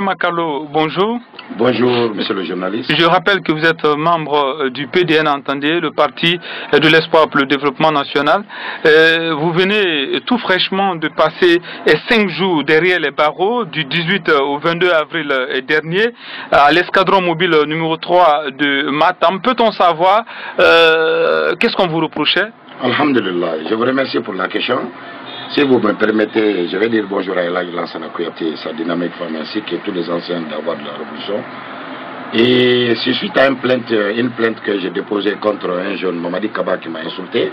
Makalo, bonjour. Bonjour, monsieur le journaliste. Je rappelle que vous êtes membre du PDN, entendez, le Parti de l'Espoir pour le Développement National. Vous venez tout fraîchement de passer 5 jours derrière les barreaux du 18 au 22 avril dernier à l'escadron mobile numéro 3 de Matam. Peut-on savoir qu'est-ce qu'on vous reprochait? Alhamdulillah, je vous remercie pour la question. Si vous me permettez, je vais dire bonjour à Elhadji Lansana Kouyaté, sa dynamique femme ainsi que tous les anciens d'avoir de la révolution. Et c'est suite à une plainte que j'ai déposée contre un jeune Mamadi Kaba qui m'a insulté.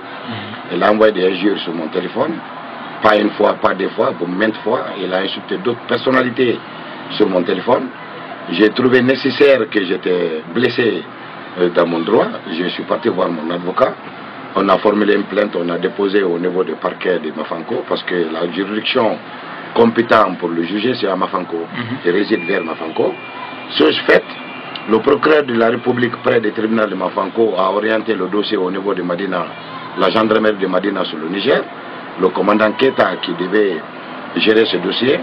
Il a envoyé des injures sur mon téléphone, pas une fois, pas deux fois, pour maintes fois. Il a insulté d'autres personnalités sur mon téléphone. J'ai trouvé nécessaire que j'étais blessé dans mon droit. Je suis parti voir mon avocat. On a formulé une plainte, on a déposé au niveau du parquet de Mafanko parce que la juridiction compétente pour le juger c'est à Mafanko. Il réside vers Mafanko. Ce fait, le procureur de la République près du tribunal de Mafanko a orienté le dossier au niveau de Madina, la gendarmerie de Madina sur le Niger. Le commandant Keta qui devait gérer ce dossier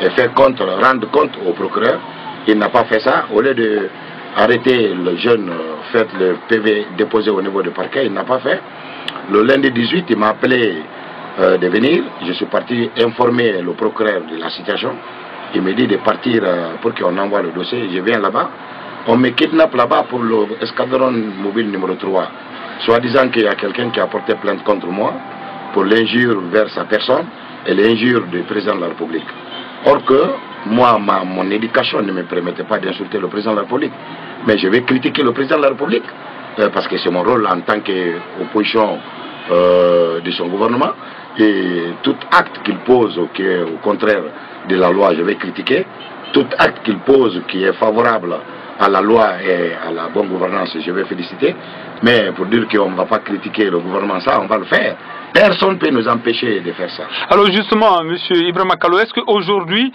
et rendre compte au procureur. Il n'a pas fait ça. Au lieu de arrêter le jeune, fait le PV déposé au niveau du parquet, il n'a pas fait. Le lundi 18, il m'a appelé de venir. Je suis parti informer le procureur de la situation. Il me dit de partir pour qu'on envoie le dossier. Je viens là-bas. On me kidnappe là-bas pour l'escadron mobile numéro 3. Soi-disant qu'il y a quelqu'un qui a porté plainte contre moi pour l'injure vers sa personne et l'injure du président de la République. Or que moi, mon éducation ne me permettait pas d'insulter le président de la République. Mais je vais critiquer le président de la République parce que c'est mon rôle en tant qu'opposition de son gouvernement. Et tout acte qu'il pose qui est au contraire de la loi, je vais critiquer. Tout acte qu'il pose qui est favorable à la loi et à la bonne gouvernance, je vais féliciter. Mais pour dire qu'on ne va pas critiquer le gouvernement, ça, on va le faire. Personne ne peut nous empêcher de faire ça. Alors justement, M. Ibrahim Makalo, est-ce qu'aujourd'hui,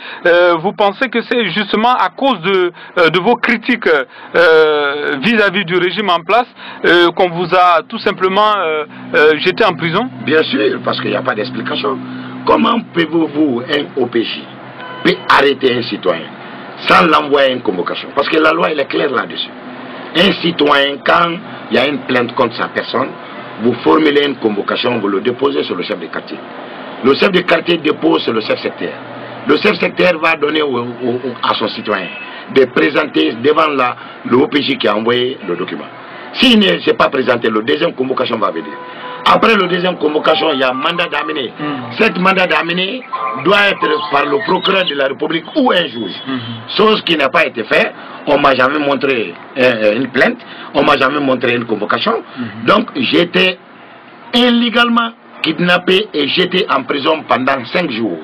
vous pensez que c'est justement à cause de vos critiques vis-à-vis du régime en place qu'on vous a tout simplement jeté en prison? Bien sûr, parce qu'il n'y a pas d'explication. Comment pouvez-vous, un OPJ, peut arrêter un citoyen sans l'envoyer une convocation? Parce que la loi elle est claire là-dessus. Un citoyen, quand il y a une plainte contre sa personne, vous formulez une convocation, vous le déposez sur le chef de quartier. Le chef de quartier dépose sur le chef secteur. Le chef secteur va donner à son citoyen de présenter devant le OPJ qui a envoyé le document. S'il ne s'est pas présenté, la deuxième convocation va venir. Après la deuxième convocation, il y a un mandat d'amener. Cet mandat d'amener doit être par le procureur de la République ou un juge. Chose qui n'a pas été faite. On ne m'a jamais montré une plainte. On ne m'a jamais montré une convocation. Donc j'étais illégalement kidnappé et j'étais en prison pendant 5 jours.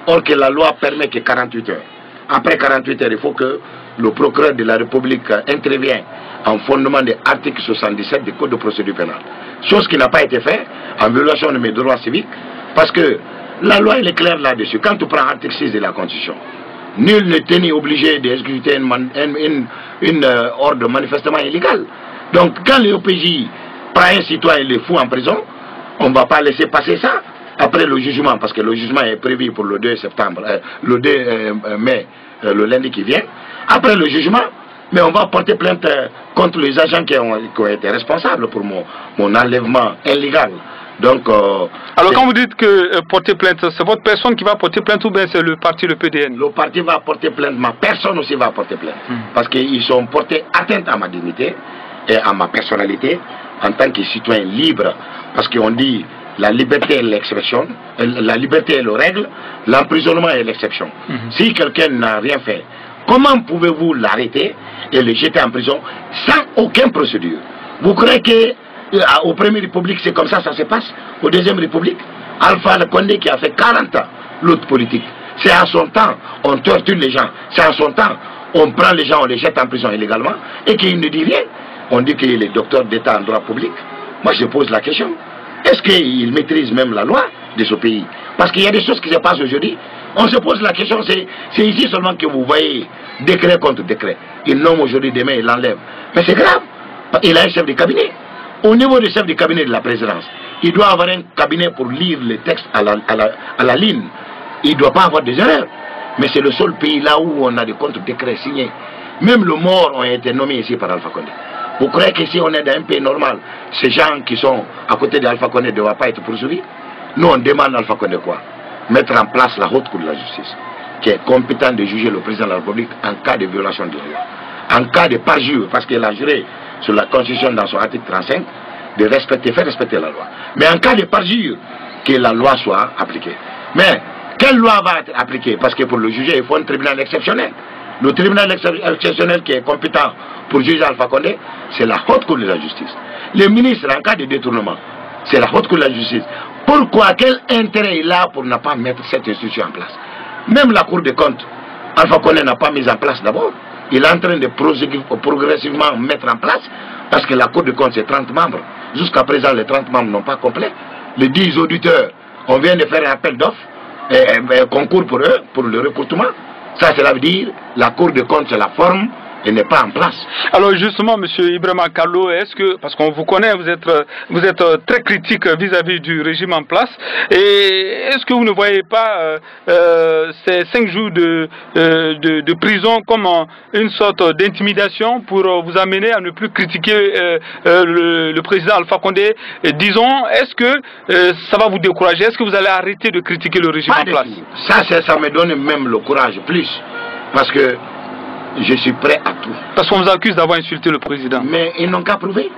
Or que la loi permet que 48 heures. Après 48 heures, il faut que le procureur de la République intervienne en fondement de l'article 77 du Code de procédure pénale. Chose qui n'a pas été faite en violation de mes droits civiques, parce que la loi elle est claire là-dessus. Quand tu prends l'article 6 de la Constitution, nul n'est tenu obligé d'exécuter une ordre manifestement illégale. Donc quand le OPJ prend un citoyen et le fout en prison, on ne va pas laisser passer ça après le jugement, parce que le jugement est prévu pour le 2 septembre, le 2 mai, le lundi qui vient. Après le jugement, mais on va porter plainte contre les agents qui ont été responsables pour mon enlèvement illégal. Donc, alors quand vous dites que porter plainte, c'est votre personne qui va porter plainte ou bien c'est le parti, le PDN? Le parti va porter plainte, ma personne aussi va porter plainte. Parce qu'ils ont porté atteinte à ma dignité et à ma personnalité en tant que citoyen libre. Parce qu'on dit la liberté est l'exception, la liberté est la règle, l'emprisonnement est l'exception. Si quelqu'un n'a rien fait, comment pouvez-vous l'arrêter et le jeter en prison sans aucune procédure? Vous croyez qu'au Première République c'est comme ça se passe? Au Deuxième République, Alpha Condé qui a fait 40 ans l'autre politique, c'est à son temps on torture les gens, c'est à son temps on prend les gens, on les jette en prison illégalement et qu'il ne dit rien. On dit qu'il est docteur d'État en droit public. Moi je pose la question, est-ce qu'il maîtrise même la loi de ce pays? Parce qu'il y a des choses qui se passent aujourd'hui. On se pose la question, c'est ici seulement que vous voyez décret contre décret. Il nomme aujourd'hui, demain il l'enlève. Mais c'est grave. Il a un chef de cabinet. Au niveau du chef de cabinet de la présidence, il doit avoir un cabinet pour lire les textes à la ligne. Il ne doit pas avoir des erreurs. Mais c'est le seul pays là où on a des contre-décrets signés. Même les morts ont été nommés ici par Alpha Condé. Vous croyez que si on est dans un pays normal, ces gens qui sont à côté d'Alpha Condé ne doivent pas être poursuivis? Nous, on demande à Alpha Condé quoi? Mettre en place la haute cour de la justice, qui est compétente de juger le président de la République en cas de violation de la loi. En cas de parjure, parce qu'il a juré sur la Constitution dans son article 35, de respecter, faire respecter la loi. Mais en cas de parjure, que la loi soit appliquée. Mais quelle loi va être appliquée? Parce que pour le juger, il faut un tribunal exceptionnel. Le tribunal exceptionnel qui est compétent pour juger Alpha Condé, c'est la haute cour de la justice. Le ministre, en cas de détournement, c'est la haute cour de la justice. Pourquoi? Quel intérêt il a pour ne pas mettre cette institution en place? Même la cour des comptes, Alpha Condé n'a pas mis en place d'abord. Il est en train de progressivement mettre en place, parce que la cour des comptes c'est 30 membres. Jusqu'à présent, les 30 membres n'ont pas complet. Les 10 auditeurs, on vient de faire un appel d'offres, un concours pour eux, pour le recrutement. Ça, cela veut dire la Cour des comptes, c'est la forme, et n'est pas en place. Alors justement, M. Ibrahima Kallo, est-ce que, parce qu'on vous connaît, vous êtes très critique vis-à-vis du régime en place, et est-ce que vous ne voyez pas ces 5 jours de prison comme une sorte d'intimidation pour vous amener à ne plus critiquer le président Alpha Condé? Et disons, est-ce que ça va vous décourager? Est-ce que vous allez arrêter de critiquer le régime en place? Ça me donne même le courage plus, parce que je suis prêt à tout. Parce qu'on vous accuse d'avoir insulté le président. Mais ils n'ont qu'à prouver.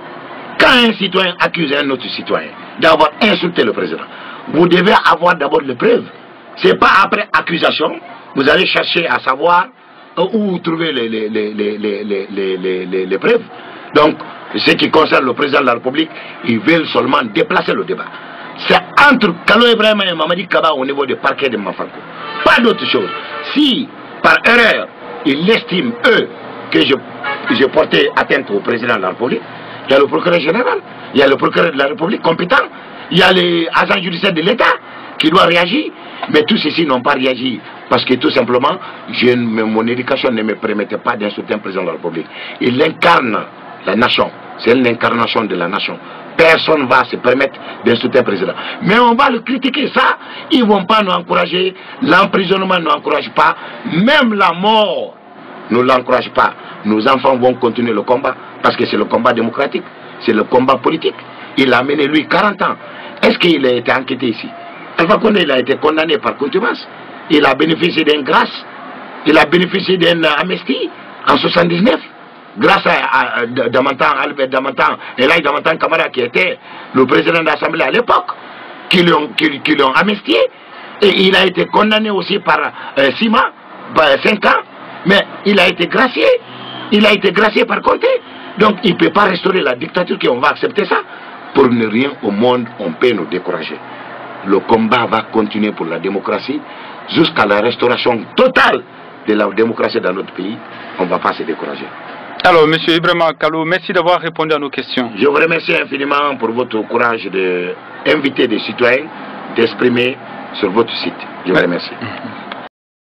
Quand un citoyen accuse un autre citoyen d'avoir insulté le président, vous devez avoir d'abord les preuves. Ce n'est pas après accusation, vous allez chercher à savoir où trouver les preuves. Donc, ce qui concerne le président de la République, ils veulent seulement déplacer le débat. C'est entre Kallo Ibrahima et Mamadi Kaba au niveau du parquet de Mafanko. Pas d'autre chose. Si, par erreur, ils estiment, eux, que j'ai porté atteinte au président de la République, il y a le procureur général, il y a le procureur de la République compétent, il y a les agents judiciaires de l'État qui doivent réagir, mais tous ceux-ci n'ont pas réagi parce que tout simplement, mon éducation ne me permettait pas d'insulter un président de la République. Il incarne la nation, c'est l'incarnation de la nation. Personne ne va se permettre d'insulter un président. Mais on va le critiquer, ça, ils ne vont pas nous encourager, l'emprisonnement ne nous encourage pas, même la mort ne l'encourage pas. Nos enfants vont continuer le combat, parce que c'est le combat démocratique, c'est le combat politique. Il a mené lui 40 ans. Est-ce qu'il a été enquêté ici? Alpha Condé, il a été condamné par contumace. Il a bénéficié d'une grâce, il a bénéficié d'une amnistie en 79. Grâce à Damantan, Albert Damantan, et là Damantan Kamara qui était le président de l'Assemblée à l'époque, qui l'ont amnistié, et il a été condamné aussi par Sima, 5 ans, mais il a été gracié, par Conté. Donc il ne peut pas restaurer la dictature, qu'on va accepter ça. Pour ne rien au monde, on peut nous décourager. Le combat va continuer pour la démocratie, jusqu'à la restauration totale de la démocratie dans notre pays, on ne va pas se décourager. Alors, M. Ibrahima Kallo, merci d'avoir répondu à nos questions. Je vous remercie infiniment pour votre courage d'inviter des citoyens d'exprimer sur votre site. Je vous remercie.